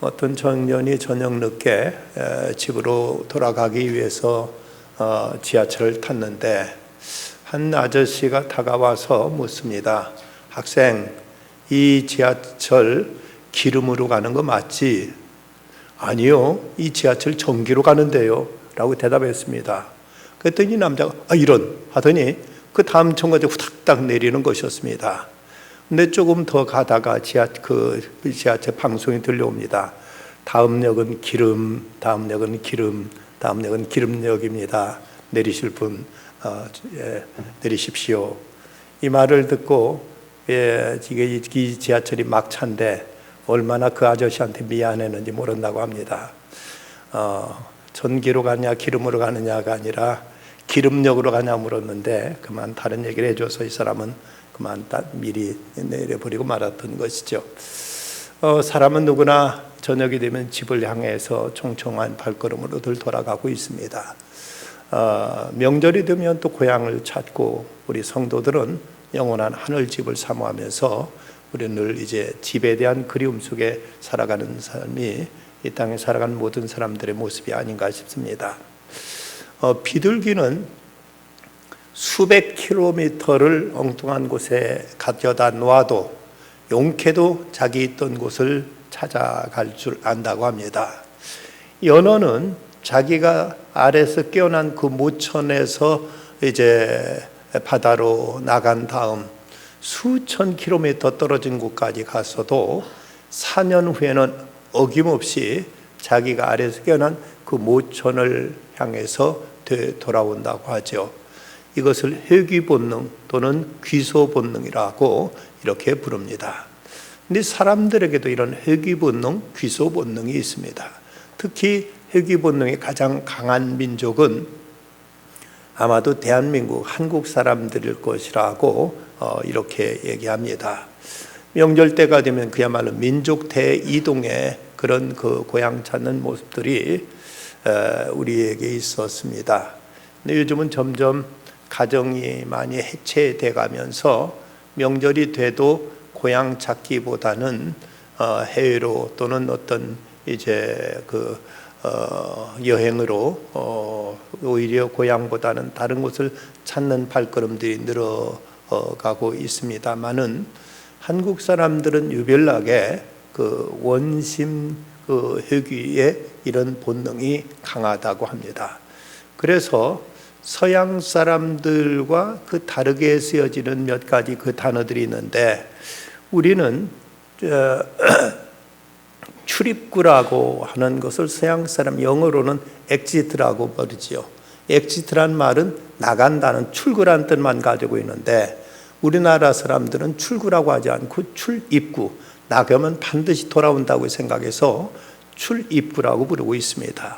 어떤 청년이 저녁 늦게 집으로 돌아가기 위해서 지하철을 탔는데 한 아저씨가 다가와서 묻습니다. 학생, 이 지하철 기름으로 가는 거 맞지? 아니요, 이 지하철 전기로 가는데요 라고 대답했습니다. 그랬더니 남자가 이런 하더니 그 다음 정거장에 후닥닥 내리는 것이었습니다. 근데 조금 더 가다가 지하철 방송이 들려옵니다. 다음 역은 기름, 다음 역은 기름, 다음 역은 기름역입니다. 내리실 분 내리십시오. 이 말을 듣고 이게 이 지하철이 막차인데 얼마나 그 아저씨한테 미안했는지 모른다고 합니다. 전기로 가냐 기름으로 가느냐가 아니라 기름역으로 가냐 물었는데 그만 다른 얘기를 해줘서 이 사람은 그만 미리 내려버리고 말았던 것이죠. 사람은 누구나 저녁이 되면 집을 향해서 총총한 발걸음으로들 돌아가고 있습니다. 명절이 되면 또 고향을 찾고 우리 성도들은 영원한 하늘집을 사모하면서 우리는 늘 이제 집에 대한 그리움 속에 살아가는 삶이 이 땅에 살아가는 모든 사람들의 모습이 아닌가 싶습니다. 비둘기는 수백 킬로미터를 엉뚱한 곳에 가져다 놓아도 용케도 자기 있던 곳을 찾아갈 줄 안다고 합니다. 연어는 자기가 아래에서 깨어난 그 모천에서 이제 바다로 나간 다음 수천 킬로미터 떨어진 곳까지 가서도 4년 후에는 어김없이 자기가 아래에서 깨어난 그 모천을 향해서 되돌아온다고 하죠. 이것을 회귀 본능 또는 귀소 본능이라고 이렇게 부릅니다. 근데 사람들에게도 이런 회귀 본능, 귀소 본능이 있습니다. 특히 회귀 본능이 가장 강한 민족은 아마도 대한민국 한국 사람들일 것이라고 이렇게 얘기합니다. 명절 때가 되면 그야말로 민족 대이동의 그런 그 고향 찾는 모습들이 우리에게 있었습니다. 근데 요즘은 점점 가정이 많이 해체돼 가면서 명절이 돼도 고향 찾기보다는 해외로 또는 어떤 이제 여행으로 오히려 고향보다는 다른 곳을 찾는 발걸음들이 늘어가고 있습니다만은 한국 사람들은 유별나게 그 원심 회귀의 이런 본능이 강하다고 합니다. 그래서 서양 사람들과 그 다르게 쓰여지는 몇 가지 그 단어들이 있는데 우리는 출입구라고 하는 것을 서양 사람 영어로는 exit라고 부르지요. exit란 말은 나간다는 출구라는 뜻만 가지고 있는데 우리나라 사람들은 출구라고 하지 않고 출입구, 나가면 반드시 돌아온다고 생각해서 출입구라고 부르고 있습니다.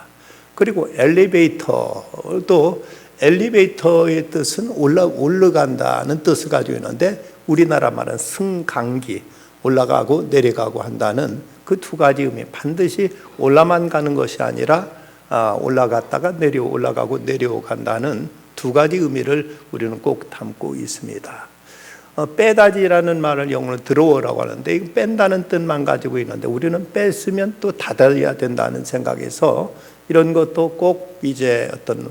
그리고 엘리베이터도 엘리베이터의 뜻은 올라간다는 뜻을 가지고 있는데 우리나라 말은 승강기, 올라가고 내려가고 한다는 그 두 가지 의미, 반드시 올라만 가는 것이 아니라 올라갔다가 올라가고 내려간다는 두 가지 의미를 우리는 꼭 담고 있습니다. 빼다지라는 말을 영어로 드로어라고 하는데 이거 뺀다는 뜻만 가지고 있는데 우리는 뺐으면 또 닫아야 된다는 생각에서 이런 것도 꼭 이제 어떤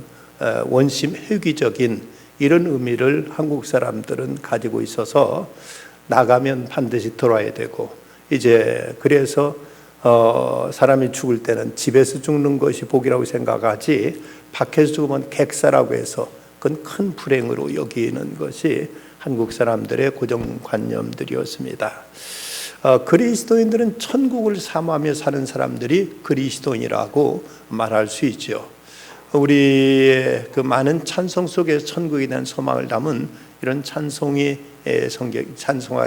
원심 회귀적인 이런 의미를 한국 사람들은 가지고 있어서 나가면 반드시 돌아야 되고 이제 그래서 사람이 죽을 때는 집에서 죽는 것이 복이라고 생각하지 밖에서 죽으면 객사라고 해서 그건 큰 불행으로 여기는 것이 한국 사람들의 고정관념들이었습니다. 그리스도인들은 천국을 사모하며 사는 사람들이 그리스도인이라고 말할 수 있죠. 우리의 그 많은 찬송 속에서 천국에 대한 소망을 담은 이런 찬송가에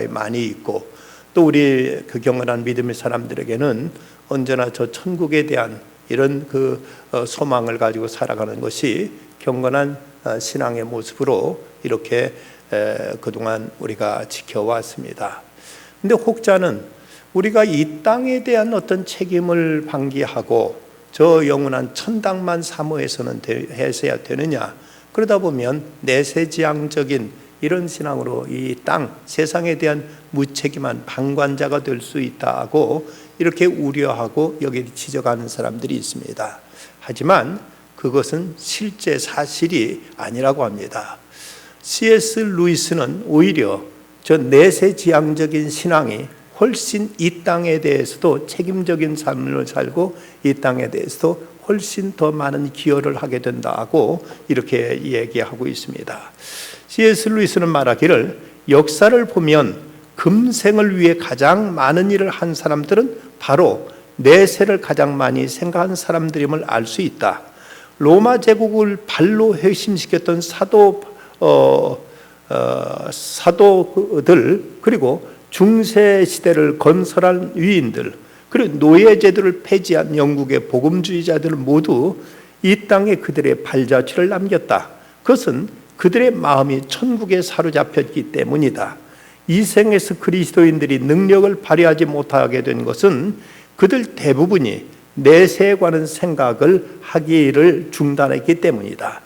많이 있고 또 우리 그 경건한 믿음의 사람들에게는 언제나 저 천국에 대한 이런 그 소망을 가지고 살아가는 것이 경건한 신앙의 모습으로 이렇게 그동안 우리가 지켜왔습니다. 근데 혹자는 우리가 이 땅에 대한 어떤 책임을 방기하고 저 영원한 천당만 사모해서는 해서야 되느냐, 그러다 보면 내세지향적인 이런 신앙으로 이 땅, 세상에 대한 무책임한 방관자가 될 수 있다고 이렇게 우려하고 여기 지적하는 사람들이 있습니다. 하지만 그것은 실제 사실이 아니라고 합니다. C.S. 루이스는 오히려 저 내세지향적인 신앙이 훨씬 이 땅에 대해서도 책임적인 삶을 살고 이 땅에 대해서도 훨씬 더 많은 기여를 하게 된다고 이렇게 얘기하고 있습니다. C.S. 루이스는 말하기를 역사를 보면 금생을 위해 가장 많은 일을 한 사람들은 바로 내세를 가장 많이 생각한 사람들임을 알 수 있다. 로마 제국을 발로 회심시켰던 사도들, 그리고 중세 시대를 건설한 위인들, 그리고 노예제도를 폐지한 영국의 복음주의자들 모두 이 땅에 그들의 발자취를 남겼다. 그것은 그들의 마음이 천국에 사로잡혔기 때문이다. 이 생에서 그리스도인들이 능력을 발휘하지 못하게 된 것은 그들 대부분이 내세에 관한 생각을 하기를 중단했기 때문이다.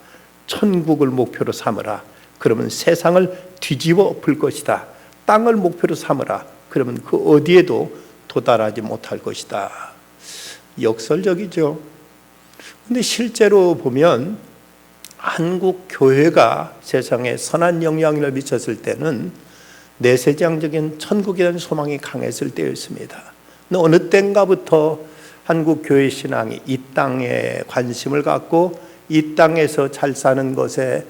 천국을 목표로 삼으라. 그러면 세상을 뒤집어 엎을 것이다. 땅을 목표로 삼으라. 그러면 그 어디에도 도달하지 못할 것이다. 역설적이죠. 그런데 실제로 보면 한국 교회가 세상에 선한 영향력을 미쳤을 때는 내세지향적인 천국에 대한 소망이 강했을 때였습니다. 어느 때인가부터 한국 교회 신앙이 이 땅에 관심을 갖고 이 땅에서 잘 사는 것에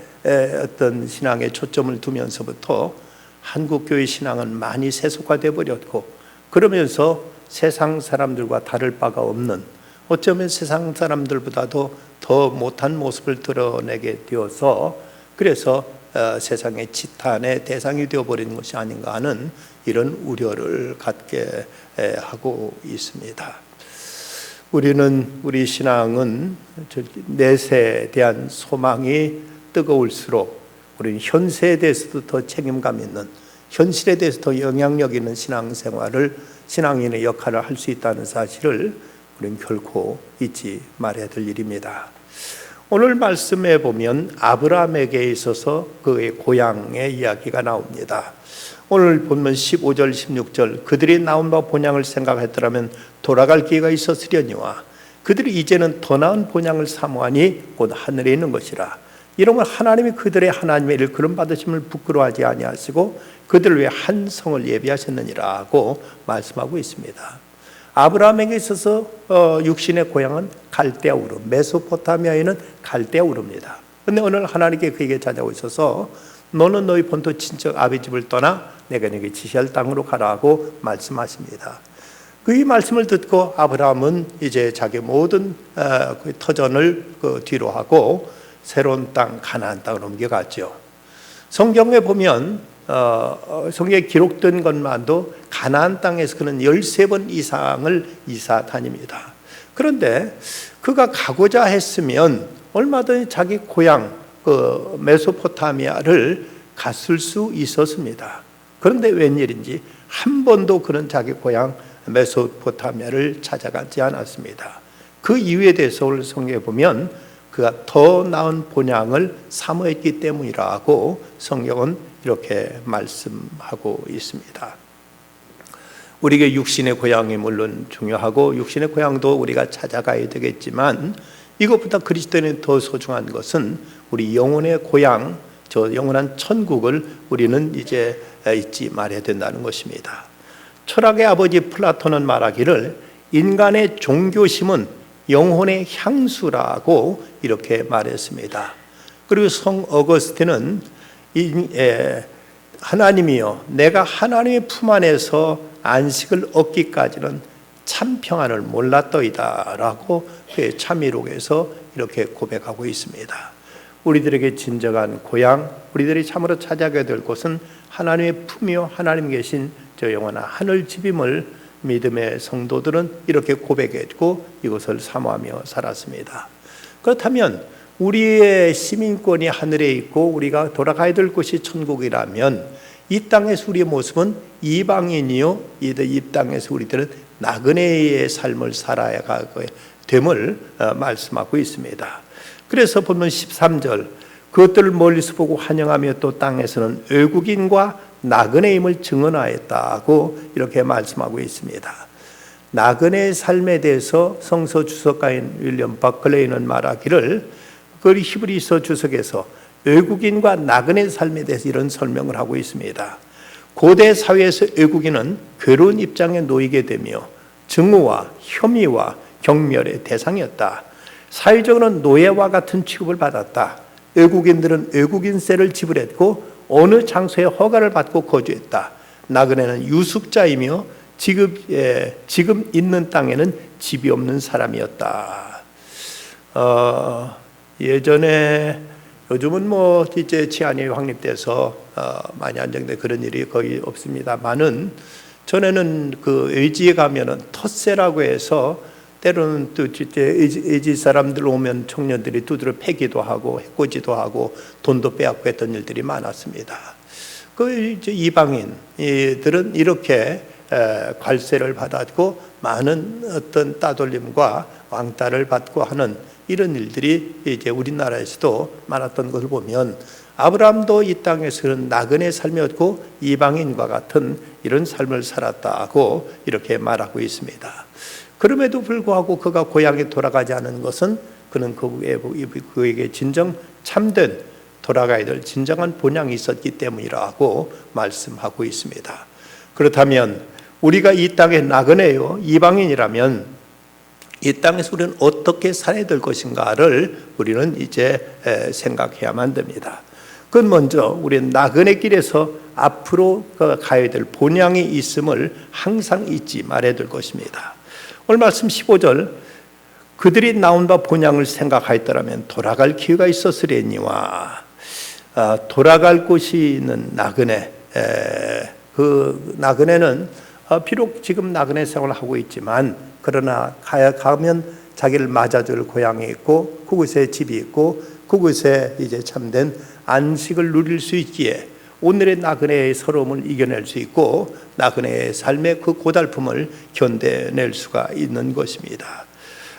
어떤 신앙에 초점을 두면서부터 한국 교회 신앙은 많이 세속화되어 버렸고, 그러면서 세상 사람들과 다를 바가 없는, 어쩌면 세상 사람들보다도 더 못한 모습을 드러내게 되어서 그래서 세상의 지탄의 대상이 되어버리는 것이 아닌가 하는 이런 우려를 갖게 하고 있습니다. 우리 신앙은 내세에 대한 소망이 뜨거울수록 우리는 현세에 대해서도 더 책임감 있는, 현실에 대해서 더 영향력 있는 신앙생활을, 신앙인의 역할을 할 수 있다는 사실을 우리는 결코 잊지 말아야 될 일입니다. 오늘 말씀에 보면 아브라함에게 있어서 그의 고향의 이야기가 나옵니다. 오늘 보면 15절 16절 그들이 나온 바 본향을 생각했더라면 돌아갈 기회가 있었으려니와 그들이 이제는 더 나은 본향을 사모하니 곧 하늘에 있는 것이라. 이러면 하나님이 그들의 하나님의 일컬음 받으심을 부끄러워하지 아니하시고 그들을 위해 한 성을 예비하셨느니라고 말씀하고 있습니다. 아브라함에게 있어서 육신의 고향은 갈대아 우르, 메소포타미아에는 갈대아 우르입니다. 그런데 오늘 하나님께 그에게 찾아오셔서 너는 너희 본토 친척 아비 집을 떠나 내가 네게 지시할 땅으로 가라고 말씀하십니다. 그 이 말씀을 듣고 아브라함은 이제 자기 모든 그 터전을 뒤로 하고 새로운 땅 가나안 땅으로 옮겨갔죠. 성경에 보면 성경에 기록된 것만도 가나안 땅에서 그는 13번 이상을 이사 다닙니다. 그런데 그가 가고자 했으면 얼마든지 자기 고향 그 메소포타미아를 갔을 수 있었습니다. 그런데 웬일인지 한 번도 그는 자기 고향 메소포타미아를 찾아가지 않았습니다. 그 이유에 대해서 오늘 성경에 보면 그가 더 나은 본향을 사모했기 때문이라고 성경은 이렇게 말씀하고 있습니다. 우리에게 육신의 고향이 물론 중요하고 육신의 고향도 우리가 찾아가야 되겠지만 이것보다 그리스도인이 더 소중한 것은 우리 영혼의 고향, 저 영원한 천국을 우리는 이제 잊지 말아야 된다는 것입니다. 철학의 아버지 플라톤은 말하기를 인간의 종교심은 영혼의 향수라고 이렇게 말했습니다. 그리고 성 어거스틴은 하나님이여 내가 하나님의 품 안에서 안식을 얻기까지는 참 평안을 몰랐더이다 라고 그의 참미록에서 이렇게 고백하고 있습니다. 우리들에게 진정한 고향, 우리들이 참으로 찾아가야 될 곳은 하나님의 품이요 하나님 계신 저 영원한 하늘집임을 믿음의 성도들은 이렇게 고백했고 이것을 사모하며 살았습니다. 그렇다면 우리의 시민권이 하늘에 있고 우리가 돌아가야 될 곳이 천국이라면 이 땅에서 우리의 모습은 이방인이요 이 땅에서 우리들은 나그네의 삶을 살아야 됨을 말씀하고 있습니다. 그래서 보면 13절 그것들을 멀리서 보고 환영하며 또 땅에서는 외국인과 나그네임을 증언하였다고 이렇게 말씀하고 있습니다. 나그네의 삶에 대해서 성서 주석가인 윌리엄 버클레이는 말하기를 그 히브리서 주석에서 외국인과 나그네 삶에 대해서 이런 설명을 하고 있습니다. 고대 사회에서 외국인은 괴로운 입장에 놓이게 되며 증오와 혐의와 경멸의 대상이었다. 사회적으로는 노예와 같은 취급을 받았다. 외국인들은 외국인세를 지불했고 어느 장소에 허가를 받고 거주했다. 나그네는 유숙자이며 지금 있는 땅에는 집이 없는 사람이었다. 예전에 요즘은 뭐 이제 치안이 확립돼서 많이 안정돼 그런 일이 거의 없습니다만은 전에는 그 외지에 가면은 텃세라고 해서 때로는 또 외지 사람들 오면 청년들이 두드려 패기도 하고 해코지도 하고 돈도 빼앗고 했던 일들이 많았습니다. 그 이제 이방인들은 이렇게 관세를 받았고 많은 어떤 따돌림과 왕따를 받고 하는 이런 일들이 이제 우리나라에서도 많았던 것을 보면 아브라함도 이 땅에서는 나그네 삶이었고 이방인과 같은 이런 삶을 살았다고 이렇게 말하고 있습니다. 그럼에도 불구하고 그가 고향에 돌아가지 않은 것은 그는 그에게 진정 참된 돌아가야 될 진정한 본향이 있었기 때문이라고 말씀하고 있습니다. 그렇다면 우리가 이 땅의 나그네요 이방인이라면 이 땅에서 우리는 어떻게 살아야 될 것인가를 우리는 이제 생각해야만 됩니다. 그건 먼저 우리는 나그네 길에서 앞으로 가야 될 본향이 있음을 항상 잊지 말아야 될 것입니다. 오늘 말씀 15절 그들이 나온 바 본향을 생각하였더라면 돌아갈 기회가 있었으려니와 돌아갈 곳이 있는 나그네 그 나그네는 비록 지금 나그네 생활을 하고 있지만 그러나 가면 자기를 맞아줄 고향이 있고 그곳에 집이 있고 그곳에 이제 참된 안식을 누릴 수 있기에 오늘의 나그네의 서러움을 이겨낼 수 있고 나그네의 삶의 그 고달픔을 견뎌낼 수가 있는 것입니다.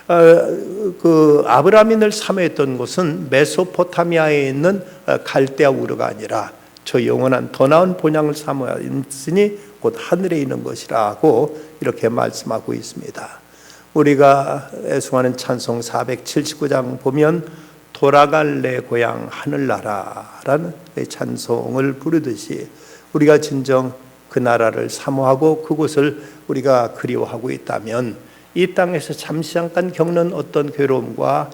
그 아브라함이 늘 사모했던 곳은 메소포타미아에 있는 갈대아 우르가 아니라 저 영원한 더 나은 본향을 사모하였으니 곧 하늘에 있는 것이라고 이렇게 말씀하고 있습니다. 우리가 애송하는 찬송 479장 보면 돌아갈 내 고향 하늘나라라는 찬송을 부르듯이 우리가 진정 그 나라를 사모하고 그곳을 우리가 그리워하고 있다면 이 땅에서 잠시 잠깐 겪는 어떤 괴로움과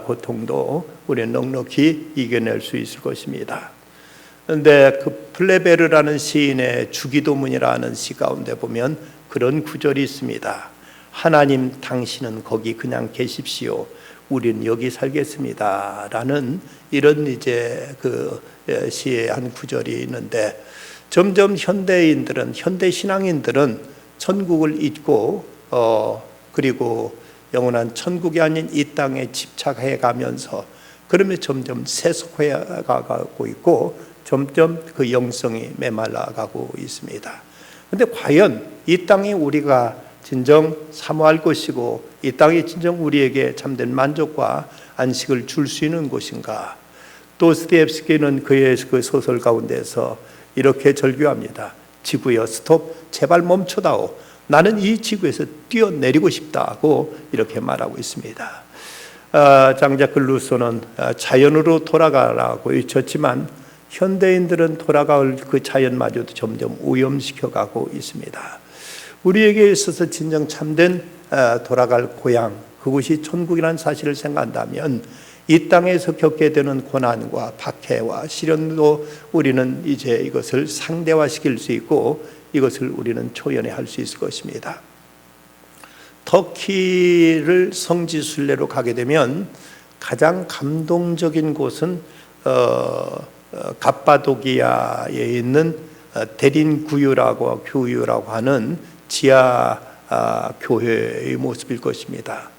고통도 우리는 넉넉히 이겨낼 수 있을 것입니다. 그런데 그 플레베르라는 시인의 주기도문이라는 시 가운데 보면 그런 구절이 있습니다. 하나님 당신은 거기 그냥 계십시오. 우리는 여기 살겠습니다. 라는 이런 이제 그 시의 한 구절이 있는데 점점 현대 신앙인들은 천국을 잊고 그리고 영원한 천국이 아닌 이 땅에 집착해 가면서 그러면 점점 세속해 가고 있고 점점 그 영성이 메말라가고 있습니다. 그런데 과연 이 땅에 우리가 진정 사모할 것이고 이 땅이 진정 우리에게 참된 만족과 안식을 줄 수 있는 곳인가? 도스토옙스키는 그의 그 소설 가운데서 이렇게 절규합니다. 지구여 스톱, 제발 멈춰다오. 나는 이 지구에서 뛰어내리고 싶다고 이렇게 말하고 있습니다. 장자크 루소는 자연으로 돌아가라고 외쳤지만 현대인들은 돌아갈 그 자연마저도 점점 오염시켜가고 있습니다. 우리에게 있어서 진정 참된 돌아갈 고향, 그곳이 천국이라는 사실을 생각한다면 이 땅에서 겪게 되는 고난과 박해와 시련도 우리는 이제 이것을 상대화시킬 수 있고 이것을 우리는 초연해할 수 있을 것입니다. 터키를 성지 순례로 가게 되면 가장 감동적인 곳은 갑바도기아에 있는 데린구유라고 하는 지하 교회의 모습일 것입니다.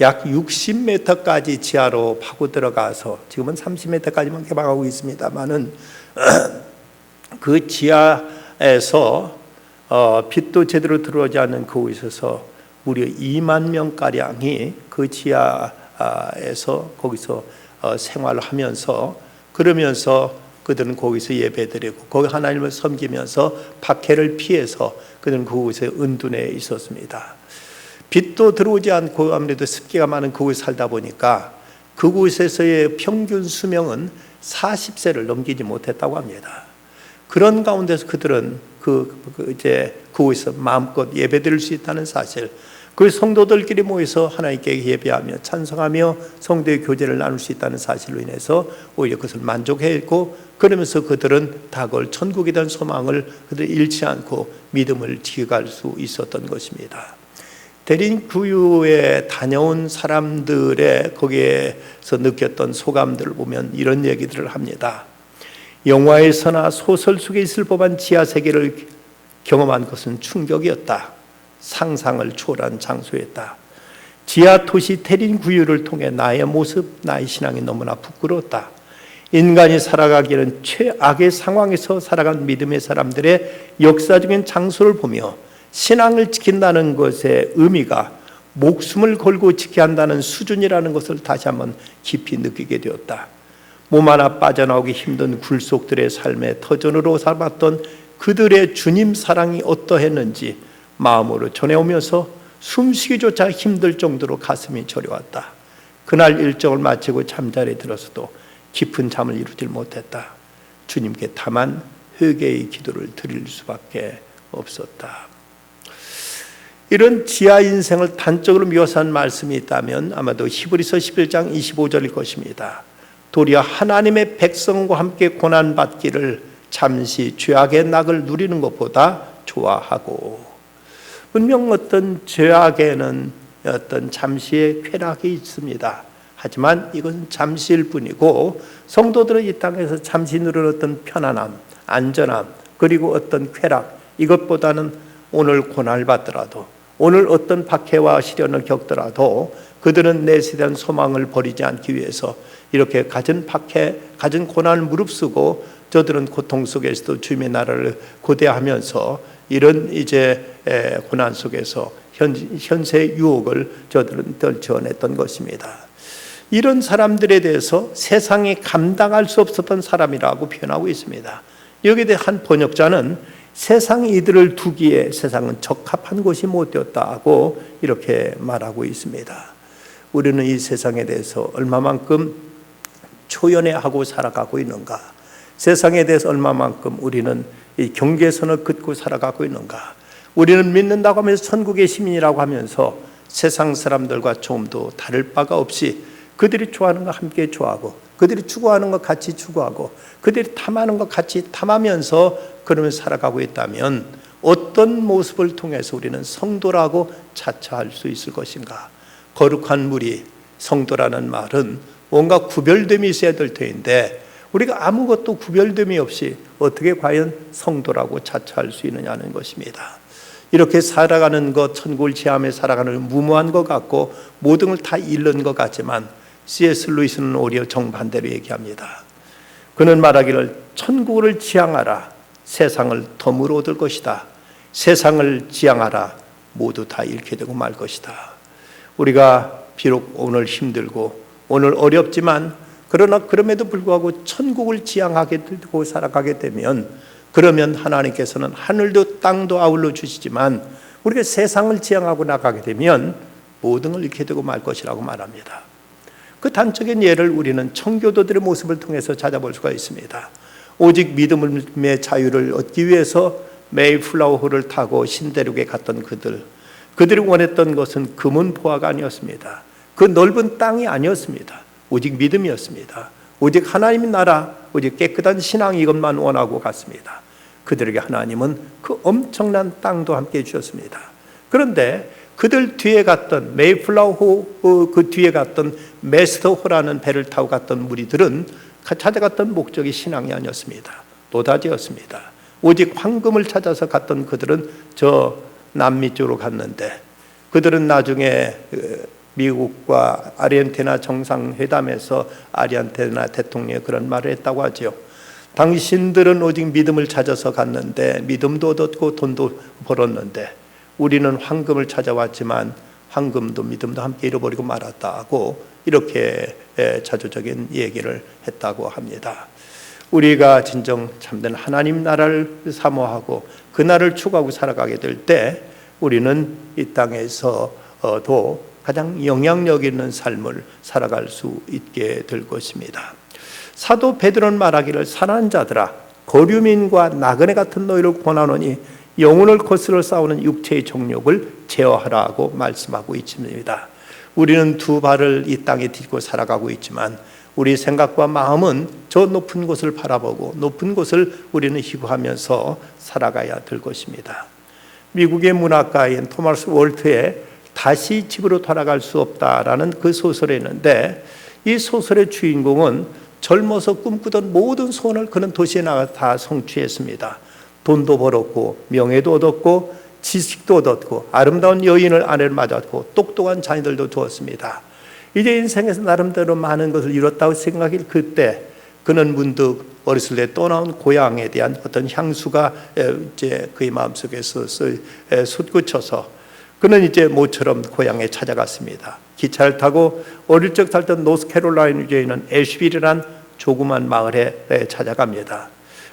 약 60m까지 지하로 파고 들어가서 지금은 30m까지만 개방하고 있습니다만은 그 지하에서 빛도 제대로 들어오지 않는 그곳에서 무려 2만 명가량이 그 지하에서 거기서 생활을 하면서 그러면서 그들은 거기서 예배드리고 거기 하나님을 섬기면서 박해를 피해서 그들은 그곳에 은둔해 있었습니다. 빛도 들어오지 않고 아무래도 습기가 많은 그곳에 살다 보니까 그곳에서의 평균 수명은 40세를 넘기지 못했다고 합니다. 그런 가운데서 그들은 그곳에서 마음껏 예배드릴 수 있다는 사실, 그 성도들끼리 모여서 하나님께 예배하며 찬송하며 성도의 교제를 나눌 수 있다는 사실로 인해서 오히려 그것을 만족했고, 그러면서 그들은 다가올 천국에 대한 소망을 그들 잃지 않고 믿음을 지켜갈 수 있었던 것입니다. 대린구유에 다녀온 사람들의 거기에서 느꼈던 소감들을 보면 이런 얘기들을 합니다. 영화에서나 소설 속에 있을 법한 지하세계를 경험한 것은 충격이었다. 상상을 초월한 장소였다. 지하 도시 대린구유를 통해 나의 모습, 나의 신앙이 너무나 부끄러웠다. 인간이 살아가기는 최악의 상황에서 살아간 믿음의 사람들의 역사적인 장소를 보며 신앙을 지킨다는 것의 의미가 목숨을 걸고 지켜야 한다는 수준이라는 것을 다시 한번 깊이 느끼게 되었다. 몸 하나 빠져나오기 힘든 굴속들의 삶의 터전으로 삼았던 그들의 주님 사랑이 어떠했는지 마음으로 전해오면서 숨쉬기조차 힘들 정도로 가슴이 저려왔다. 그날 일정을 마치고 잠자리에 들어서도 깊은 잠을 이루지 못했다. 주님께 다만 회개의 기도를 드릴 수밖에 없었다. 이런 지하 인생을 단적으로 묘사한 말씀이 있다면 아마도 히브리서 11장 25절일 것입니다. 도리어 하나님의 백성과 함께 고난받기를 잠시 죄악의 낙을 누리는 것보다 좋아하고, 분명 어떤 죄악에는 어떤 잠시의 쾌락이 있습니다. 하지만 이것은 잠시일 뿐이고, 성도들은 이 땅에서 잠시 누리는 어떤 편안함, 안전함, 그리고 어떤 쾌락, 이것보다는 오늘 고난을 받더라도, 오늘 어떤 박해와 시련을 겪더라도 그들은 내세에 대한 소망을 버리지 않기 위해서 이렇게 갖은 박해, 갖은 고난을 무릅쓰고 저들은 고통 속에서도 주님의 나라를 고대하면서 이런 고난 속에서 현세의 유혹을 저들은 떨쳐냈던 것입니다. 이런 사람들에 대해서 세상이 감당할 수 없었던 사람이라고 표현하고 있습니다. 여기에 대해 한 번역자는 세상이 이들을 두기에 세상은 적합한 곳이 못 되었다고 이렇게 말하고 있습니다. 우리는 이 세상에 대해서 얼마만큼 초연해하고 살아가고 있는가? 세상에 대해서 얼마만큼 우리는 이 경계선을 긋고 살아가고 있는가? 우리는 믿는다고 하면서 천국의 시민이라고 하면서 세상 사람들과 조금도 다를 바가 없이 그들이 좋아하는 거 함께 좋아하고, 그들이 추구하는 것 같이 추구하고, 그들이 탐하는 것 같이 탐하면서 그러면서 살아가고 있다면 어떤 모습을 통해서 우리는 성도라고 자처할 수 있을 것인가? 거룩한 무리, 성도라는 말은 뭔가 구별됨이 있어야 될 터인데 우리가 아무것도 구별됨이 없이 어떻게 과연 성도라고 자처할 수 있느냐는 것입니다. 이렇게 살아가는 것, 천국을 지향하며 살아가는 무모한 것 같고 모든 걸 다 잃는 것 같지만 C.S. 루이스는 오히려 정반대로 얘기합니다. 그는 말하기를 천국을 지향하라, 세상을 덤으로 얻을 것이다. 세상을 지향하라, 모두 다 잃게 되고 말 것이다. 우리가 비록 오늘 힘들고 오늘 어렵지만 그러나 그럼에도 불구하고 천국을 지향하게 되고 살아가게 되면, 그러면 하나님께서는 하늘도 땅도 아울러 주시지만 우리가 세상을 지향하고 나가게 되면 모든 걸 잃게 되고 말 것이라고 말합니다. 그 단적인 예를 우리는 청교도들의 모습을 통해서 찾아볼 수가 있습니다. 오직 믿음의 자유를 얻기 위해서 메이플라워호를 타고 신대륙에 갔던 그들이 원했던 것은 금은 보화가 아니었습니다. 그 넓은 땅이 아니었습니다. 오직 믿음이었습니다. 오직 하나님의 나라, 오직 깨끗한 신앙, 이것만 원하고 갔습니다. 그들에게 하나님은 그 엄청난 땅도 함께 주셨습니다. 그런데 그들 뒤에 갔던 메이플라워호, 그 뒤에 갔던 메스터호라는 배를 타고 갔던 무리들은 찾아갔던 목적이 신앙이 아니었습니다. 노다지였습니다. 오직 황금을 찾아서 갔던 그들은 저 남미 쪽으로 갔는데, 그들은 나중에 미국과 아르헨티나 정상회담에서 아르헨티나 대통령이 그런 말을 했다고 하죠. 당신들은 오직 믿음을 찾아서 갔는데 믿음도 얻었고 돈도 벌었는데 우리는 황금을 찾아왔지만 황금도 믿음도 함께 잃어버리고 말았다고 이렇게 자조적인 얘기를 했다고 합니다. 우리가 진정 참된 하나님 나라를 사모하고 그 나라를 추구하고 살아가게 될 때 우리는 이 땅에서 가장 영향력 있는 삶을 살아갈 수 있게 될 것입니다. 사도 베드로는 말하기를 사랑하는 자들아 거류민과 나그네 같은 너희를 권하노니 영혼을 거스러 싸우는 육체의 정욕을 제어하라고 말씀하고 있습니다. 우리는 두 발을 이 땅에 딛고 살아가고 있지만 우리 생각과 마음은 저 높은 곳을 바라보고 높은 곳을 우리는 희구하면서 살아가야 될 것입니다. 미국의 문학가인 토마스 월트의 다시 집으로 돌아갈 수 없다라는 그 소설에 있는데 이 소설의 주인공은 젊어서 꿈꾸던 모든 소원을 그는 도시에 나가 다 성취했습니다. 돈도 벌었고 명예도 얻었고 지식도 얻었고 아름다운 여인을 아내를 맞았고 똑똑한 자녀들도 두었습니다. 이제 인생에서 나름대로 많은 것을 이뤘다고 생각할 그때 그는 문득 어렸을 때 떠나온 고향에 대한 어떤 향수가 이제 그의 마음속에서 솟구쳐서 그는 이제 모처럼 고향에 찾아갔습니다. 기차를 타고 어릴 적 살던 노스캐롤라이나주에 있는 애쉬빌이라는 조그만 마을에 찾아갑니다.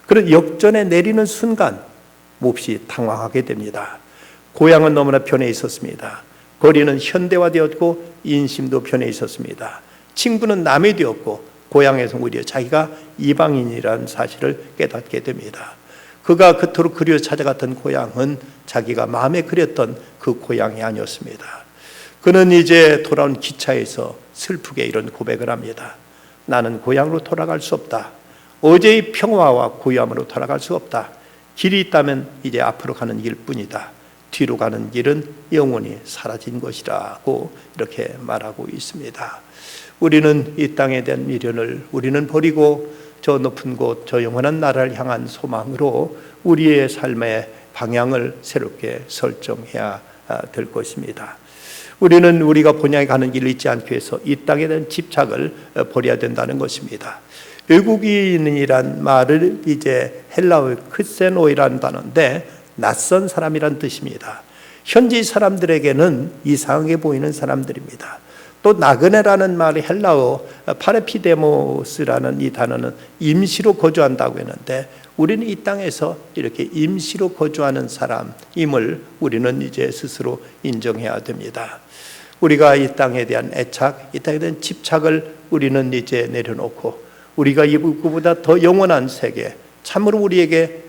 그런 역전에 내리는 순간 몹시 당황하게 됩니다. 고향은 너무나 변해 있었습니다. 거리는 현대화되었고 인심도 변해 있었습니다. 친구는 남이 되었고 고향에서 오히려 자기가 이방인이라는 사실을 깨닫게 됩니다. 그가 그토록 그리워 찾아갔던 고향은 자기가 마음에 그렸던 그 고향이 아니었습니다. 그는 이제 돌아온 기차에서 슬프게 이런 고백을 합니다. 나는 고향으로 돌아갈 수 없다. 어제의 평화와 고요함으로 돌아갈 수 없다. 길이 있다면 이제 앞으로 가는 길뿐이다. 뒤로 가는 길은 영원히 사라진 것이라고 이렇게 말하고 있습니다. 우리는 이 땅에 대한 미련을 우리는 버리고 저 높은 곳, 저 영원한 나라를 향한 소망으로 우리의 삶의 방향을 새롭게 설정해야 될 것입니다. 우리는 우리가 본향에 가는 길을 잊지 않기 위해서 이 땅에 대한 집착을 버려야 된다는 것입니다. 외국인이란 말을 이제 헬라어의 크세노이라는 단어인데 낯선 사람이란 뜻입니다. 현지 사람들에게는 이상하게 보이는 사람들입니다. 또 나그네라는 말이 헬라어 파레피데모스라는 이 단어는 임시로 거주한다고 했는데 우리는 이 땅에서 이렇게 임시로 거주하는 사람임을 우리는 이제 스스로 인정해야 됩니다. 우리가 이 땅에 대한 애착, 이 땅에 대한 집착을 우리는 이제 내려놓고 우리가 이보다 더 영원한 세계, 참으로 우리에게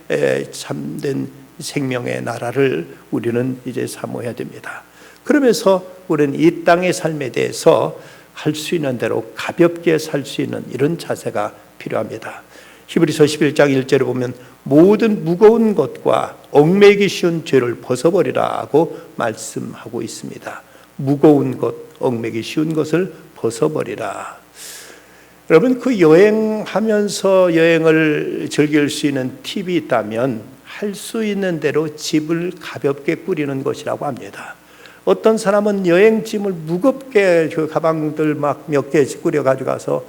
참된 생명의 나라를 우리는 이제 사모해야 됩니다. 그러면서 우리는 이 땅의 삶에 대해서 할 수 있는 대로 가볍게 살 수 있는 이런 자세가 필요합니다. 히브리서 11장 1절에 보면 모든 무거운 것과 얽매이기 쉬운 죄를 벗어버리라고 말씀하고 있습니다. 무거운 것, 얽매이기 쉬운 것을 벗어버리라. 여러분, 그 여행하면서 여행을 즐길 수 있는 팁이 있다면 할 수 있는 대로 짐을 가볍게 꾸리는 것이라고 합니다. 어떤 사람은 여행짐을 무겁게 그 가방들 막 몇 개씩 꾸려 가지고 가서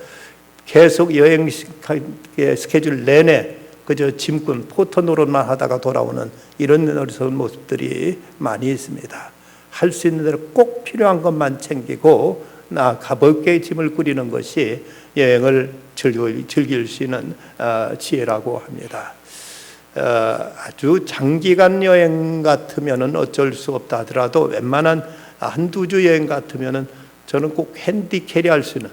계속 여행 스케줄 내내 그저 짐꾼 포터 노릇만 하다가 돌아오는 이런 어리석은 모습들이 많이 있습니다. 할 수 있는 대로 꼭 필요한 것만 챙기고 가볍게 짐을 꾸리는 것이 여행을 즐길 수 있는 지혜라고 합니다. 아주 장기간 여행 같으면은 어쩔 수 없다 하더라도 웬만한 한두 주 여행 같으면은 저는 꼭 핸디 캐리할 수 있는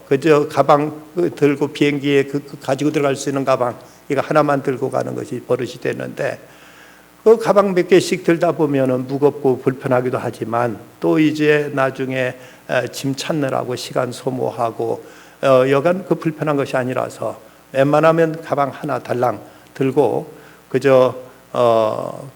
그저 가방 들고 비행기에 가지고 들어갈 수 있는 가방 이거 하나만 들고 가는 것이 버릇이 됐는데 그 가방 몇 개씩 들다 보면은 무겁고 불편하기도 하지만 또 이제 나중에 짐 찾느라고 시간 소모하고 여간 그 불편한 것이 아니라서 웬만하면 가방 하나 달랑 들고 그저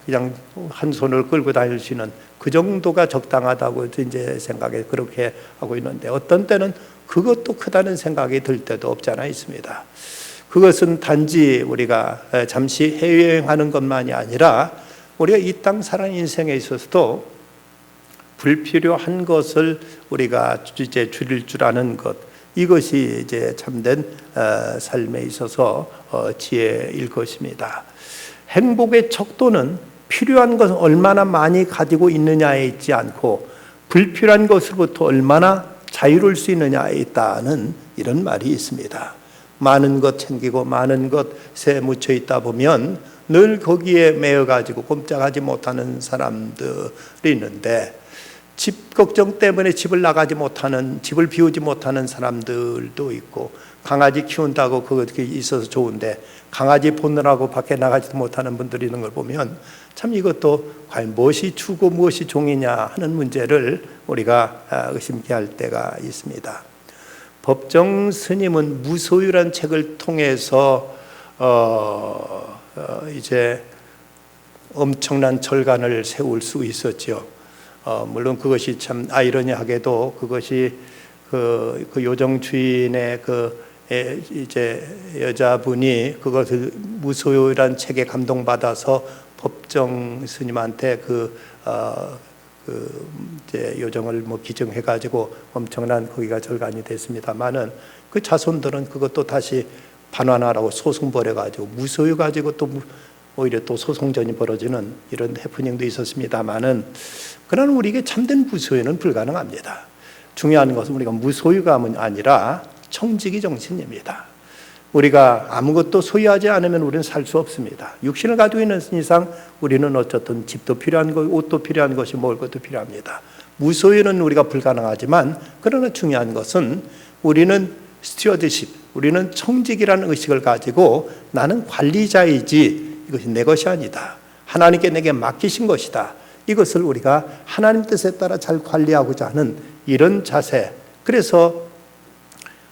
그냥 한 손을 끌고 다닐 수 있는 그 정도가 적당하다고 이제 생각에 그렇게 하고 있는데 어떤 때는 그것도 크다는 생각이 들 때도 없지 않아 있습니다. 그것은 단지 우리가 잠시 해외여행하는 것만이 아니라 우리가 이 땅 사는 인생에 있어서도 불필요한 것을 우리가 이제 줄일 줄 아는 것 이것이 이제 참된 삶에 있어서 지혜일 것입니다. 행복의 척도는 필요한 것을 얼마나 많이 가지고 있느냐에 있지 않고 불필요한 것으로부터 얼마나 자유로울 수 있느냐에 있다는 이런 말이 있습니다. 많은 것 챙기고 많은 것에 묻혀 있다 보면 늘 거기에 매여 가지고 꼼짝하지 못하는 사람들이 있는데 집 걱정 때문에 집을 비우지 못하는 사람들도 있고, 강아지 키운다고 그게 있어서 좋은데 강아지 보느라고 밖에 나가지도 못하는 분들이 있는 걸 보면 참 이것도 과연 무엇이 주고 무엇이 종이냐 하는 문제를 우리가 의심케 할 때가 있습니다. 법정 스님은 무소유란 책을 통해서 이제 엄청난 절간을 세울 수 있었죠. 물론 그것이 참 아이러니하게도 그것이 그 요정 주인의 이제 여자분이 그것을 무소유란 책에 감동받아서 법정 스님한테 이제 요정을 기증해가지고 엄청난 거기가 절간이 됐습니다만은 그 자손들은 그것도 다시 반환하라고 소송 벌여가지고 무소유 가지고 또 오히려 또 소송전이 벌어지는 이런 해프닝도 있었습니다만은, 그러나 우리에게 참된 무소유는 불가능합니다. 중요한 것은 우리가 무소유가 아니라 청지기 정신입니다. 우리가 아무것도 소유하지 않으면 우리는 살 수 없습니다. 육신을 가지고 있는 이상 우리는 어쨌든 집도 필요한 거, 옷도 필요한 것이, 먹을 것도 필요합니다. 무소유는 우리가 불가능하지만, 그러나 중요한 것은 우리는 스튜어드십, 우리는 청직이라는 의식을 가지고 나는 관리자이지 이것이 내 것이 아니다, 하나님께 내게 맡기신 것이다, 이것을 우리가 하나님 뜻에 따라 잘 관리하고자 하는 이런 자세. 그래서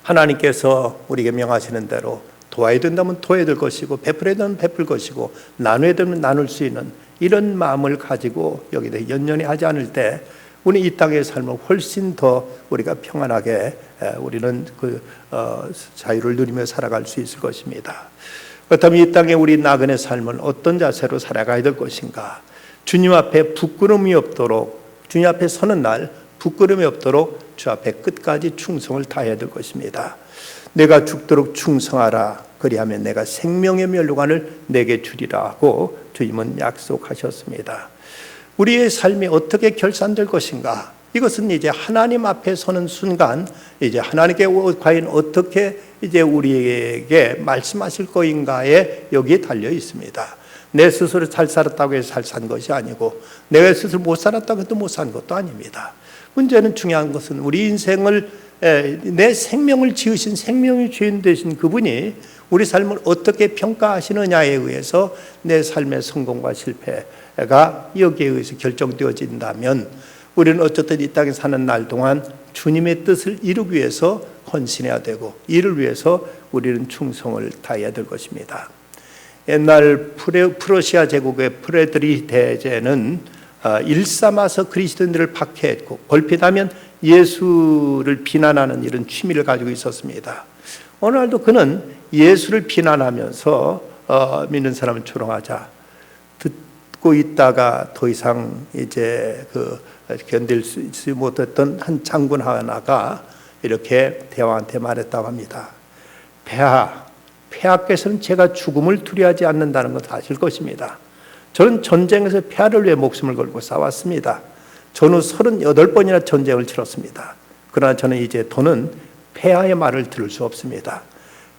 하나님께서 우리에게 명하시는 대로 도와야 된다면 도와야 될 것이고, 베풀어야 되면 베풀 것이고, 나눠야 되면 나눌 수 있는 이런 마음을 가지고 여기에 연연히 하지 않을 때 우리 이 땅의 삶을 훨씬 더 우리가 평안하게 우리는 자유를 누리며 살아갈 수 있을 것입니다. 그렇다면 이 땅에 우리 나그네 삶은 어떤 자세로 살아가야 될 것인가? 주님 앞에 부끄러움이 없도록, 주님 앞에 서는 날 부끄러움이 없도록 주 앞에 끝까지 충성을 다해야 될 것입니다. 내가 죽도록 충성하라, 그리하면 내가 생명의 멸류관을 내게 주리라 하고 주님은 약속하셨습니다. 우리의 삶이 어떻게 결산될 것인가? 이것은 이제 하나님 앞에 서는 순간 이제 하나님께 과연 어떻게 이제 우리에게 말씀하실 거인가에 여기에 달려 있습니다. 내 스스로 잘 살았다고 해서 잘 산 것이 아니고, 내가 스스로 못 살았다고 해도 못 산 것도 아닙니다. 문제는, 중요한 것은 우리 인생을, 내 생명을 지으신 생명의 주인 되신 그분이 우리 삶을 어떻게 평가하시느냐에 의해서 내 삶의 성공과 실패가 여기에 의해서 결정되어진다면, 우리는 어쨌든 이 땅에 사는 날 동안 주님의 뜻을 이루기 위해서 헌신해야 되고, 이를 위해서 우리는 충성을 다해야 될 것입니다. 옛날 프러시아 제국의 프레드리 대제는 일삼아서 그리스도인들을 박해했고, 걸핏하면 예수를 비난하는 이런 취미를 가지고 있었습니다. 어느 날도 그는 예수를 비난하면서 믿는 사람을 조롱하자 듣고 있다가 더 이상 이제 견딜 수 못했던 한 장군 하나가 이렇게 대왕한테 말했다고 합니다. 폐하께서는 제가 죽음을 두려워하지 않는다는 것을 아실 것입니다. 저는 전쟁에서 폐하를 위해 목숨을 걸고 싸웠습니다. 저는 38번이나 전쟁을 치렀습니다. 그러나 저는 이제 더는 폐하의 말을 들을 수 없습니다.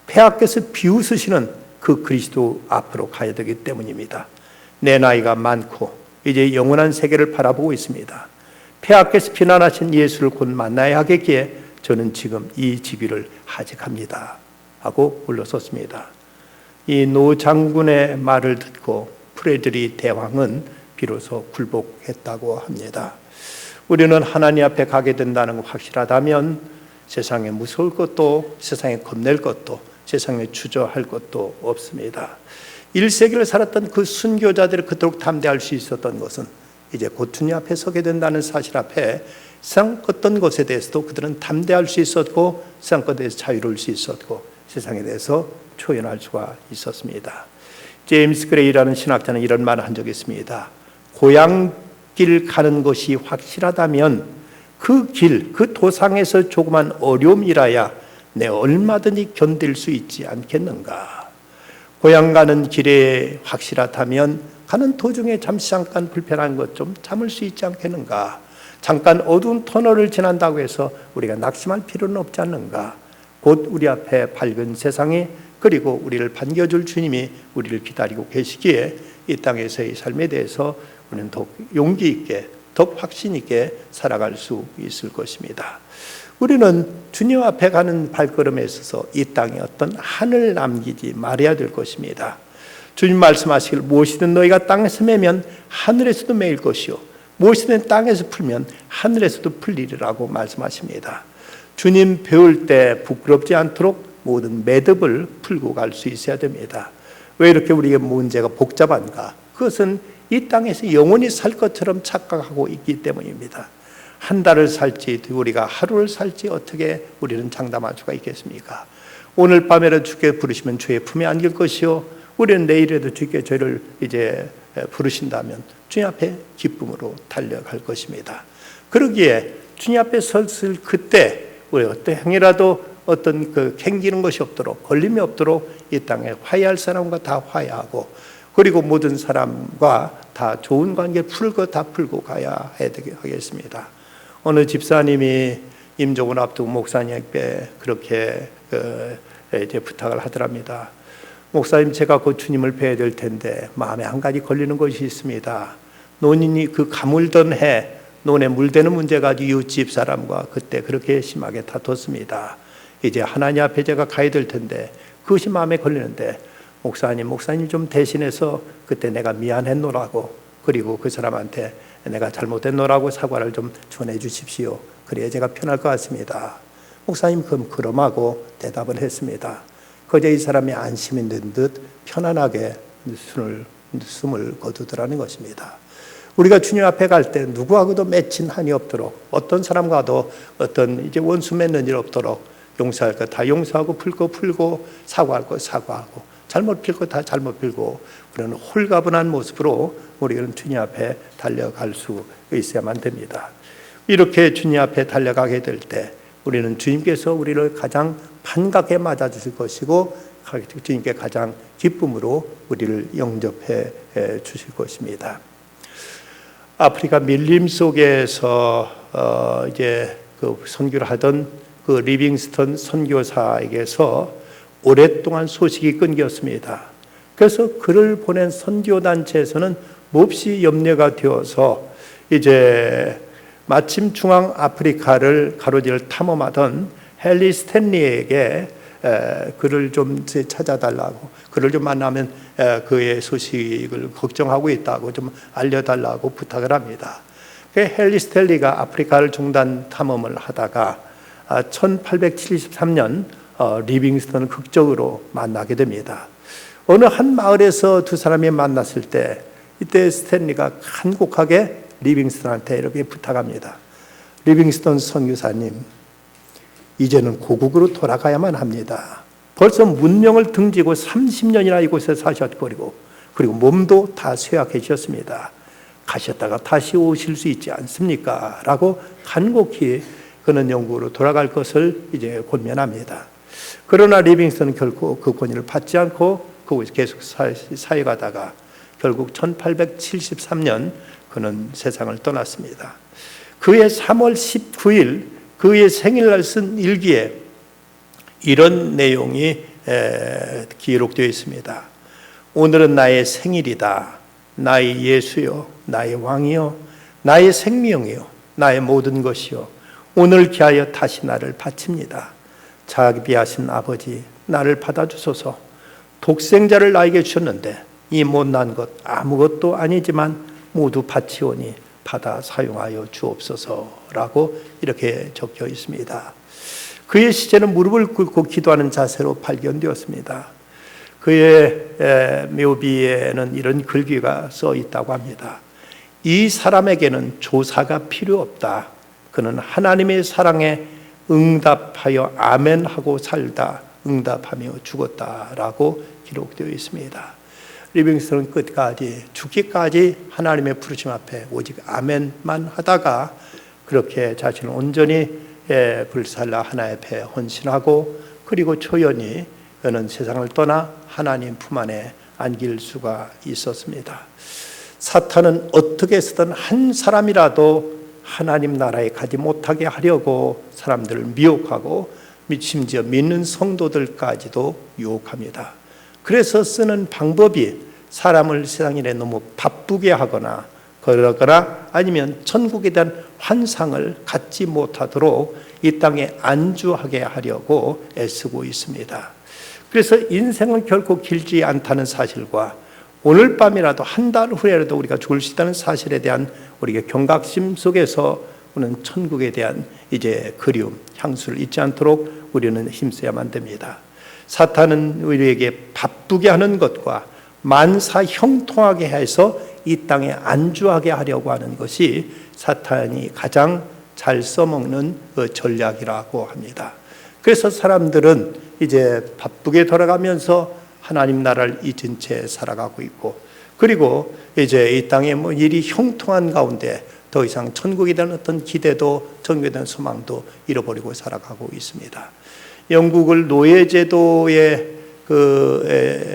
폐하께서 비웃으시는 그 그리스도 앞으로 가야 되기 때문입니다. 내 나이가 많고 이제 영원한 세계를 바라보고 있습니다. 폐하께서 비난하신 예수를 곧 만나야 하겠기에 저는 지금 이 직위를 하직합니다 하고 물러섰습니다. 이 노 장군의 말을 듣고 프레드리 대왕은 비로소 굴복했다고 합니다. 우리는 하나님 앞에 가게 된다는 거 확실하다면 세상에 무서울 것도, 세상에 겁낼 것도, 세상에 주저할 것도 없습니다. 1세기를 살았던 그 순교자들이 그토록 담대할 수 있었던 것은 이제 곧 주님 앞에 서게 된다는 사실 앞에 세상 어떤 것에 대해서도 그들은 담대할 수 있었고, 세상 것에 대해서 자유로울 수 있었고, 세상에 대해서 초연할 수가 있었습니다. 제임스 그레이라는 신학자는 이런 말을 한 적이 있습니다. 고향길 가는 것이 확실하다면 그 길, 그 도상에서 조그만 어려움이라야 내 얼마든지 견딜 수 있지 않겠는가. 고향 가는 길에 확실하다면 가는 도중에 잠깐 불편한 것 좀 참을 수 있지 않겠는가. 잠깐 어두운 터널을 지난다고 해서 우리가 낙심할 필요는 없지 않는가. 곧 우리 앞에 밝은 세상이, 그리고 우리를 반겨줄 주님이 우리를 기다리고 계시기에 이 땅에서의 삶에 대해서 우리는 더욱 용기 있게 더 확신 있게 살아갈 수 있을 것입니다. 우리는 주님 앞에 가는 발걸음에 있어서 이 땅에 어떤 한을 남기지 말아야 될 것입니다. 주님 말씀하시길 무엇이든 너희가 땅에서 매면 하늘에서도 매일 것이요 무엇이든 땅에서 풀면 하늘에서도 풀리리라고 말씀하십니다. 주님 배울 때 부끄럽지 않도록 모든 매듭을 풀고 갈 수 있어야 됩니다. 왜 이렇게 우리의 문제가 복잡한가? 그것은 이 땅에서 영원히 살 것처럼 착각하고 있기 때문입니다. 한 달을 살지 우리가 하루를 살지 어떻게 우리는 장담할 수가 있겠습니까? 오늘 밤에라도 주께 부르시면 주의 품에 안길 것이요 우리는 내일에도 주께 저를 이제 부르신다면 주님 앞에 기쁨으로 달려갈 것입니다. 그러기에 주님 앞에 섰을 그때 우리 어떤 행위라도 어떤 그 캥기는 것이 없도록 걸림이 없도록 이 땅에 화해할 사람과 다 화해하고 그리고 모든 사람과 다 좋은 관계 풀 거 다 풀고 가야 하겠습니다. 어느 집사님이 임종을 앞두고 목사님께 그렇게 이제 부탁을 하더랍니다. 목사님, 제가 곧 주님을 뵈야 될 텐데 마음에 한 가지 걸리는 것이 있습니다. 논인이 그 가물던 해 논에 물대는 문제 가지고 이웃집 사람과 그때 그렇게 심하게 다퉜습니다. 이제 하나님 앞에 제가 가야 될 텐데 그것이 마음에 걸리는데 목사님 좀 대신해서 그때 내가 미안했노라고 그리고 그 사람한테 내가 잘못했노라고 사과를 좀 전해 주십시오. 그래야 제가 편할 것 같습니다. 목사님 그럼하고 대답을 했습니다. 그저 이 사람이 안심이 된 듯 편안하게 숨을 거두더라는 것입니다. 우리가 주님 앞에 갈 때 누구하고도 맺힌 한이 없도록 어떤 사람과도 어떤 이제 원수 맺는 일 없도록 용서할 것 다 용서하고 풀 거 풀고 사과할 거 사과하고 잘못 필 거 다 잘못 필고 우리는 홀가분한 모습으로 우리는 주님 앞에 달려갈 수 있어야만 됩니다. 이렇게 주님 앞에 달려가게 될 때 우리는 주님께서 우리를 가장 반갑게 맞아주실 것이고 주님께 가장 기쁨으로 우리를 영접해 주실 것입니다. 아프리카 밀림 속에서 이제 그 선교를 하던 그 리빙스턴 선교사에게서 오랫동안 소식이 끊겼습니다. 그래서 그를 보낸 선교단체에서는 몹시 염려가 되어서 이제 마침 중앙 아프리카를 가로지를 탐험하던 헨리 스탠리에게 그를 좀 찾아달라고 그를 좀 만나면 그의 소식을 걱정하고 있다고 좀 알려달라고 부탁을 합니다. 헨리 스탠리가 아프리카를 중단 탐험을 하다가 1873년 리빙스턴을 극적으로 만나게 됩니다. 어느 한 마을에서 두 사람이 만났을 때 이때 스탠리가 간곡하게 리빙스턴한테 이렇게 부탁합니다. 리빙스턴 선교사님, 이제는 고국으로 돌아가야만 합니다. 벌써 문명을 등지고 30년이나 이곳에 사셨고 그리고 몸도 다 쇠약해지셨습니다. 가셨다가 다시 오실 수 있지 않습니까? 라고 간곡히 그는 영국으로 돌아갈 것을 이제 권면합니다. 그러나 리빙스턴은 결코 그 권유를 받지 않고 그곳에 계속 사역하다가 결국 1873년 그는 세상을 떠났습니다. 그의 3월 19일 그의 생일날 쓴 일기에 이런 내용이 기록되어 있습니다. 오늘은 나의 생일이다. 나의 예수요, 나의 왕이요, 나의 생명이요, 나의 모든 것이요. 오늘 기하여 다시 나를 바칩니다. 자비하신 아버지, 나를 받아주소서. 독생자를 나에게 주셨는데 이 못난 것 아무것도 아니지만 모두 바치오니 받아 사용하여 주옵소서라고 이렇게 적혀 있습니다. 그의 시체는 무릎을 꿇고 기도하는 자세로 발견되었습니다. 그의 묘비에는 이런 글귀가 써 있다고 합니다. 이 사람에게는 조사가 필요 없다. 그는 하나님의 사랑에 응답하여 아멘하고 살다 응답하며 죽었다라고 기록되어 있습니다. 리빙스턴은 끝까지 죽기까지 하나님의 부르심 앞에 오직 아멘만 하다가 그렇게 자신을 온전히 불살라 하나님 앞에 헌신하고 그리고 초연히 그는 세상을 떠나 하나님 품 안에 안길 수가 있었습니다. 사탄은 어떻게 해서든 한 사람이라도 하나님 나라에 가지 못하게 하려고 사람들을 미혹하고 심지어 믿는 성도들까지도 유혹합니다. 그래서 쓰는 방법이 사람을 세상 일에 너무 바쁘게 하거나 그러거나 아니면 천국에 대한 환상을 갖지 못하도록 이 땅에 안주하게 하려고 애쓰고 있습니다. 그래서 인생은 결코 길지 않다는 사실과 오늘 밤이라도 한 달 후에라도 우리가 죽을 수 있다는 사실에 대한 우리의 경각심 속에서 우리는 천국에 대한 이제 그리움, 향수를 잊지 않도록 우리는 힘써야만 됩니다. 사탄은 우리에게 바쁘게 하는 것과 만사 형통하게 해서 이 땅에 안주하게 하려고 하는 것이 사탄이 가장 잘 써먹는 그 전략이라고 합니다. 그래서 사람들은 이제 바쁘게 돌아가면서 하나님 나라를 잊은 채 살아가고 있고, 그리고 이제 이 땅에 뭐 일이 형통한 가운데 더 이상 천국에 대한 어떤 기대도 천국에 대한 소망도 잃어버리고 살아가고 있습니다. 영국을 노예제도의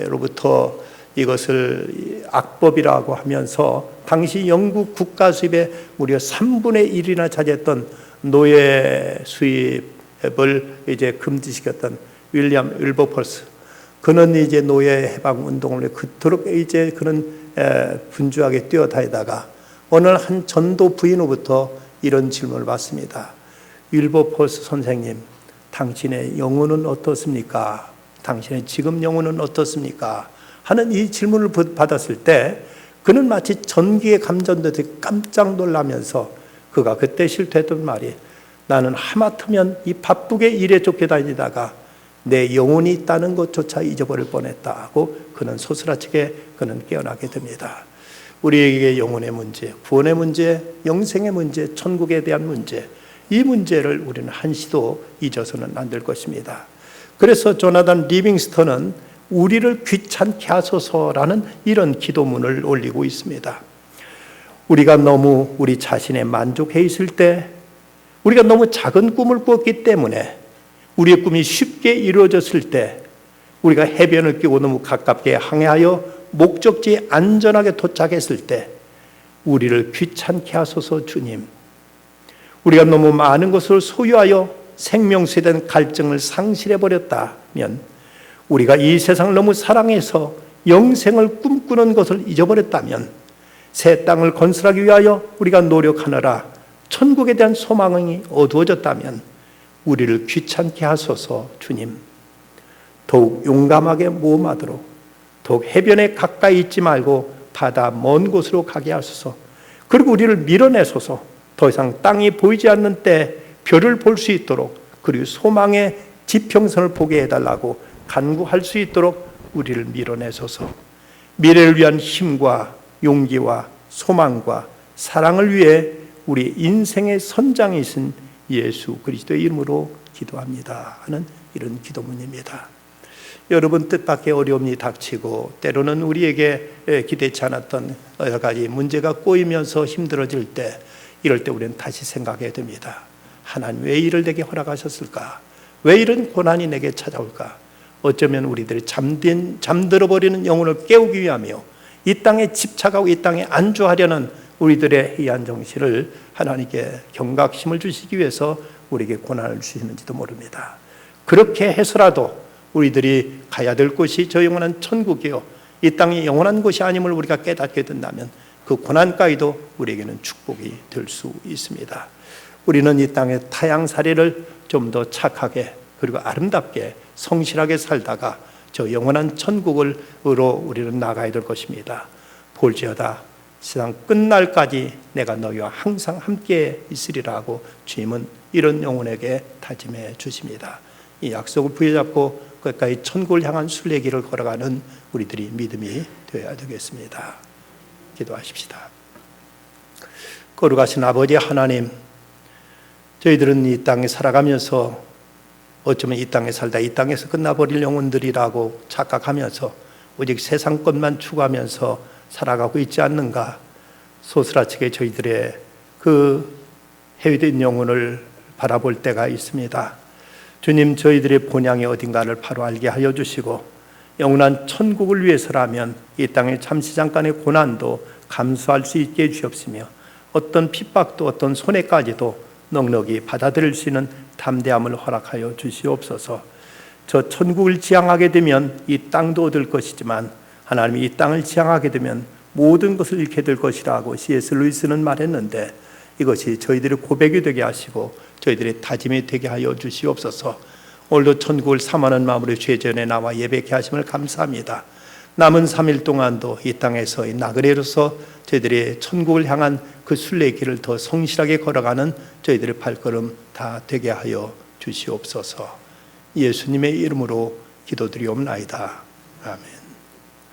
로부터 이것을 악법이라고 하면서 당시 영국 국가 수입의 무려 3분의 1이나 차지했던 노예 수입을 이제 금지시켰던 윌리엄 윌버퍼스, 그는 이제 노예 해방 운동을 그토록 이제 그는 분주하게 뛰어다니다가 어느 한 전도 부인으로부터 이런 질문을 받습니다. 윌버퍼스 선생님, 당신의 영혼은 어떻습니까? 당신의 지금 영혼은 어떻습니까? 하는 이 질문을 받았을 때 그는 마치 전기에 감전되듯이 깜짝 놀라면서 그가 그때 실토했던 말이, 나는 하마터면 이 바쁘게 일에 쫓겨다니다가 내 영혼이 있다는 것조차 잊어버릴 뻔했다 하고 그는 소스라치게 그는 깨어나게 됩니다. 우리에게 영혼의 문제, 구원의 문제, 영생의 문제, 천국에 대한 문제, 이 문제를 우리는 한시도 잊어서는 안 될 것입니다. 그래서 조나단 리빙스턴은 우리를 귀찮게 하소서라는 이런 기도문을 올리고 있습니다. 우리가 너무 우리 자신에 만족해 있을 때, 우리가 너무 작은 꿈을 꾸었기 때문에 우리의 꿈이 쉽게 이루어졌을 때, 우리가 해변을 끼고 너무 가깝게 항해하여 목적지에 안전하게 도착했을 때 우리를 귀찮게 하소서 주님. 우리가 너무 많은 것을 소유하여 생명수에 대한 갈증을 상실해버렸다면, 우리가 이 세상을 너무 사랑해서 영생을 꿈꾸는 것을 잊어버렸다면, 새 땅을 건설하기 위하여 우리가 노력하느라 천국에 대한 소망이 어두워졌다면 우리를 귀찮게 하소서 주님. 더욱 용감하게 모험하도록, 더욱 해변에 가까이 있지 말고 바다 먼 곳으로 가게 하소서. 그리고 우리를 밀어내소서. 더 이상 땅이 보이지 않는 때 별을 볼 수 있도록, 그리고 소망의 지평선을 보게 해달라고 간구할 수 있도록 우리를 밀어내소서. 미래를 위한 힘과 용기와 소망과 사랑을 위해 우리 인생의 선장이신 예수 그리스도의 이름으로 기도합니다 하는 이런 기도문입니다. 여러분, 뜻밖의 어려움이 닥치고 때로는 우리에게 기대치 않았던 여러 가지 문제가 꼬이면서 힘들어질 때, 이럴 때 우리는 다시 생각해야 됩니다. 하나님, 왜 이를 내게 허락하셨을까? 왜 이런 고난이 내게 찾아올까? 어쩌면 우리들이 잠들어버리는 영혼을 깨우기 위하며 이 땅에 집착하고 이 땅에 안주하려는 우리들의 해이한 정신을 하나님께 경각심을 주시기 위해서 우리에게 고난을 주시는지도 모릅니다. 그렇게 해서라도 우리들이 가야 될 곳이 저 영원한 천국이요, 이 땅이 영원한 곳이 아님을 우리가 깨닫게 된다면 그 고난까지도 우리에게는 축복이 될 수 있습니다. 우리는 이 땅의 타향살이를 좀 더 착하게 그리고 아름답게 성실하게 살다가 저 영원한 천국으로 우리는 나가야 될 것입니다. 볼지어다 세상 끝날까지 내가 너희와 항상 함께 있으리라 하고 주님은 이런 영혼에게 다짐해 주십니다. 이 약속을 부여잡고 끝까지 천국을 향한 순례길을 걸어가는 우리들이 믿음이 되어야 되겠습니다. 기도하십시다. 거룩하신 아버지 하나님, 저희들은 이 땅에 살아가면서 어쩌면 이 땅에 살다 이 땅에서 끝나버릴 영혼들이라고 착각하면서 오직 세상 것만 추구하면서 살아가고 있지 않는가, 소스라치게 저희들의 그 해외된 영혼을 바라볼 때가 있습니다. 주님, 저희들의 본향이 어딘가를 바로 알게 하여 주시고 영원한 천국을 위해서라면 이 땅의 잠시 잠깐의 고난도 감수할 수 있게 해주옵시며 어떤 핍박도 어떤 손해까지도 넉넉히 받아들일 수 있는 담대함을 허락하여 주시옵소서. 저 천국을 지향하게 되면 이 땅도 얻을 것이지만 하나님이 이 땅을 지향하게 되면 모든 것을 잃게 될 것이라고 C.S. 루이스는 말했는데 이것이 저희들의 고백이 되게 하시고 저희들의 다짐이 되게 하여 주시옵소서. 오늘도 천국을 사모하는 마음으로 주의 전에 나와 예배케 하심을 감사합니다. 남은 3일 동안도 이 땅에서 이 나그네로서 저희들의 천국을 향한 그 순례길을 더 성실하게 걸어가는 저희들의 발걸음 다 되게 하여 주시옵소서. 예수님의 이름으로 기도드리옵나이다. 아멘.